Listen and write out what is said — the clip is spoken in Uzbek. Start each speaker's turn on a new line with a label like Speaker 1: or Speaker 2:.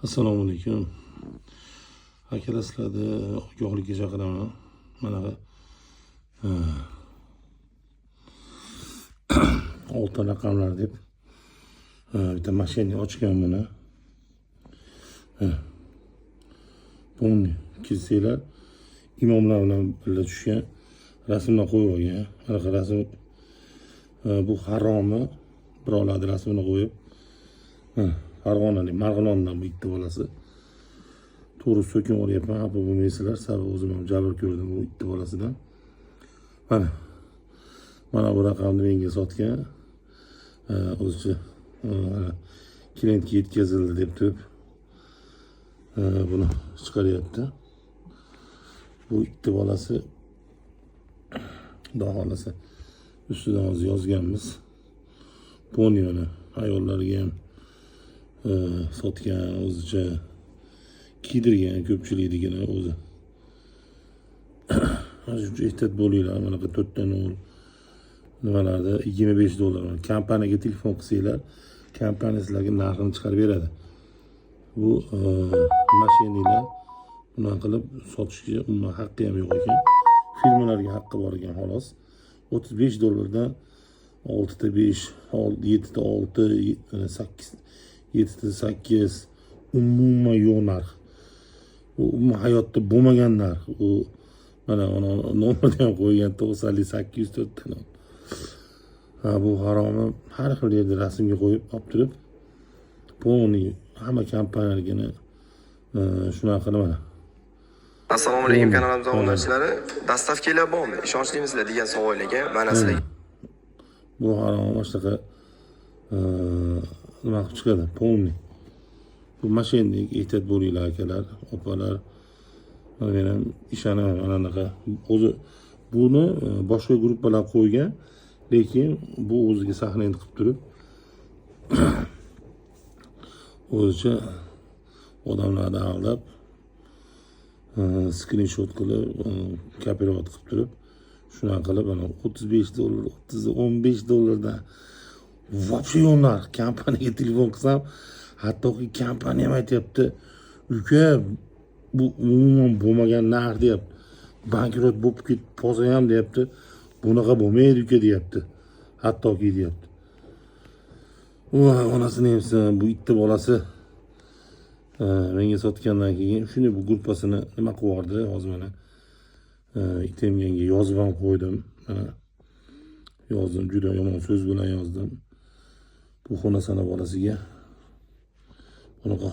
Speaker 1: Assalomu alaykum. Akalar, sizlarni ogohlikka chaqiraman. Mana oltin raqamlar deb bitta mashina ochgan buni. Buni kelsanglar, imomlar bilan birga tushgan rasmlar qo'yib olgan. Mana rasm bu haromi birovlarni rasmini qo'yib. Farg'onalik Marg'ilondan bu ikkita bolasi. To'g'ri so'kin olyapman, xafa bo'lmaysizlar, sababi o'zim ham jabr ko'rdim bu ikkita bolasidan. Mana bu raqamni menga sotgan. O'zicha klientga yetkazildi deb turib buni chiqaryapti. Bu ikkita bolasi xudo xolasa ustidan hozir yozganmiz. Poniyoni ayollarga ham sotgan, o'zicha kiydirgan ko'pchilikligini o'zi. Shuncha ehtiyot bo'linglar, mana bu 4 ta nol nimalarda $25. Kompaniyaga telefon qilsanglar, kompaniya sizlarga narxini chiqarib beradi. Bu mashinalar bunaqa qilib sotishga umuman haqqi ham yo'q ekan. Firmalarga haqqi bor ekan xolos. $35dan 6 ta 5, 7 ta 6, 8 7 ta 8 umuman yo'q narx. U hayotda bo'lmagan narx. U mana nomerda ham qo'ygan 804 ta. Bu haromi har xil yerda rasmga qo'yib olib turib, poni hamma kompaniyalarga shunaqa qilib mana.
Speaker 2: Assalomu alaykum kanalimizning obunachilari. Dastavkalar bormi? Ishonchlimisizlar degan savollarga mana sizlarga.
Speaker 1: Bu haromi boshqa nima qilib chiqadi? Poni. Bu mashinalik ehtiyot bo'linglar akalar, opalar. Men ham ishonaman anaqa. O'zi buni boshqa gruppalar qo'ygan, lekin bu o'ziga sahnaga qilib turib o'zicha odamlarni aldab skrinshot qilib, kopirovat qilib turib shunaqa qilib ana $35, $15dan вообще yo'q narx. Kompaniyaga telefon qilsam, hattoki kompaniya ham aytayapti, uka bu umuman bo'lmagan narx deyapti. Bankrot bo'lib ketib qolsa ham deyapti, bunaqa bo'lmaydi uka deyapti. Hattoki deyapti. Onasini ham bu ikkita bolasi menga sotgandan keyin shuni bu gruppasini nima qilib yubordi. Hozir mana itemganga yozib ham qo'ydim. Yozdim, juda yomon so'z bilan yozdim. Bu xonasana bolasiga bunaqa